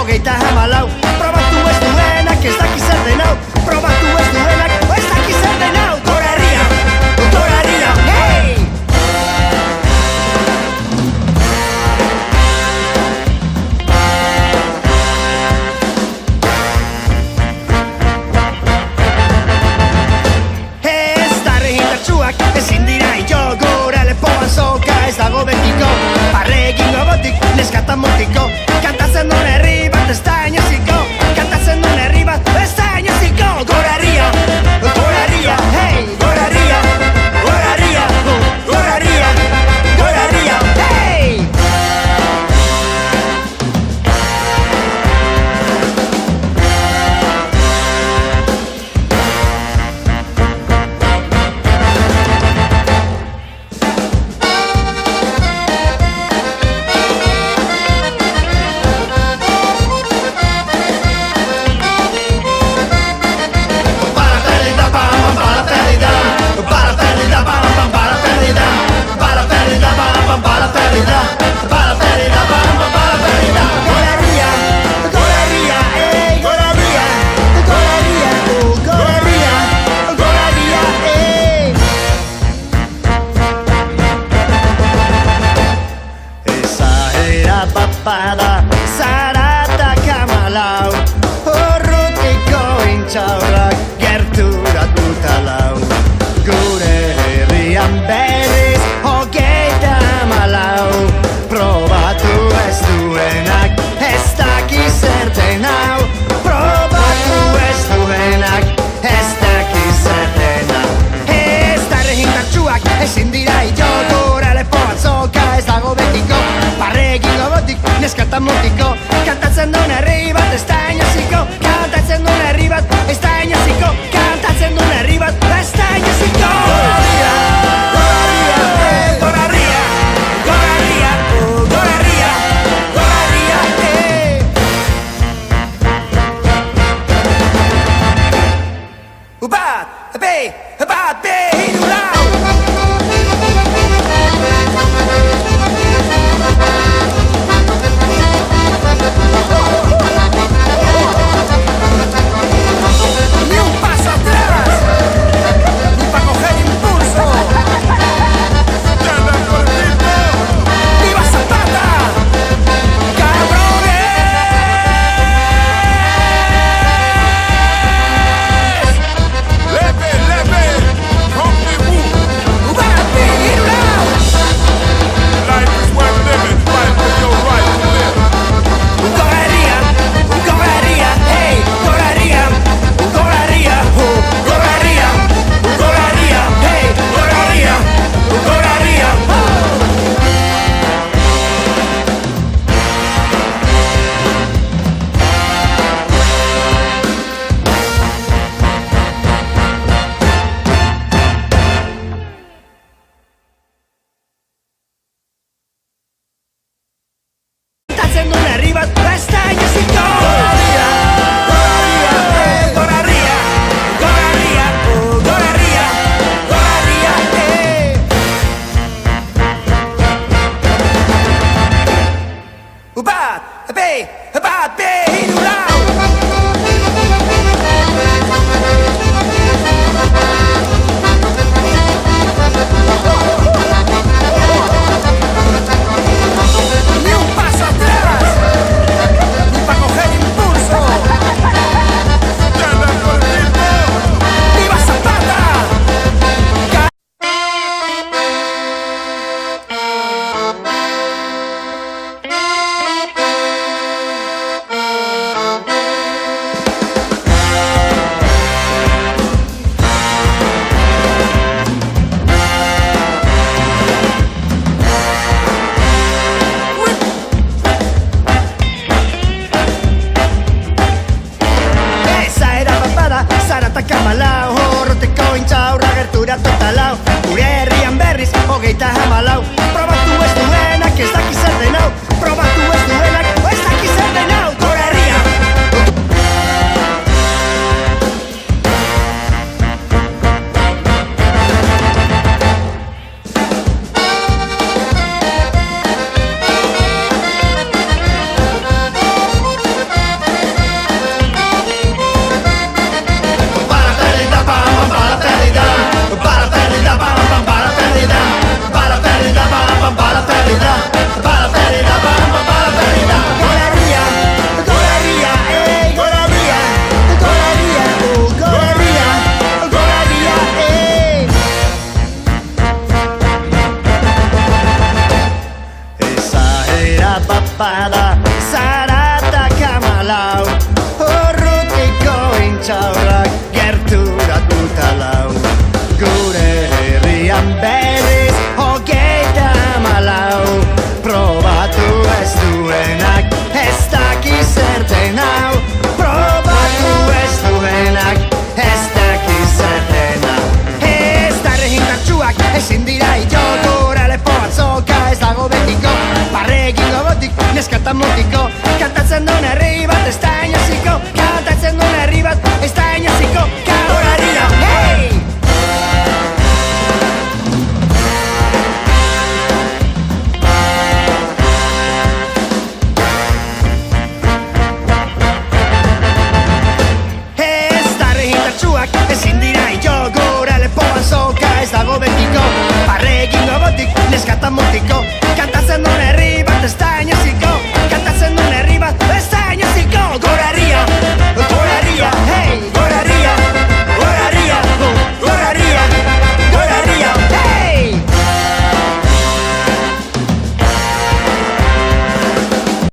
hogeita hamalau. Probatu ez duenak ez daki zer den hau. Probatu ez duenak ez daki zer den hau. Gora herria, gora herria, hey! Ezin dira jo gora lepoan soka ez dago betiko. Barregin gogotik neskatan mutiko. Kantatzen duen herri bat ez da inoziko. Kantatzen duen herri bat ez da inoziko. Gora herria, hey! Gora herria, gora herria, gora herria, gora herria, hey! Bada zarata kamalau, urrutiko intxaurrak gerturatuta lau. Gure herrian berriz hogeita hamalau. Probatu ez duenak ez daki zer den hau. Probatu ez duenak ez daki zer den hau. Ez da regindartxuak ezin dira jo gora lepoan soka ez dago betiko. Barregin gogotik neskatan mutiko. Kantatzen duen herri bat ez da inoziko. Kantatzen duen herri bat ez da inoziko. Kantatzen duen herri bat ez da inoziko. Gora herria, gora herria, gora herria, gora herria, gora herria, hey! Bat, be, hiru, lau! Ni un paso atrás, ni pa' coger impulso. ¡Viva Zapata! ¡Cabrones! Leve, leve, rompez-vous. ¡Bate, hiru, lau! Life is worth living, fight for your right to live. Gora herria, hey! Gora herria, gora herria, gora herria, gora herria, hey! Gora herria, gora herria, Kantatzen duen herri bat ez da inoziko. Gora herria, hey! Gora herria, gora herria, gora herria, gora herria, hey! Bat, be, hiru, lau! Ni un paso atrás, ni pa' coger impulso. ¡Viva Zapata! neskatan mutiko. Kantatzen duen herri bat ez da inaziko. Kantatzen duen herri bat ez da inaziko. Kaboraria, hey! Ezin dira jo gura lepoan soka ez dago betiko. Barre egingo botik neskatan mutiko.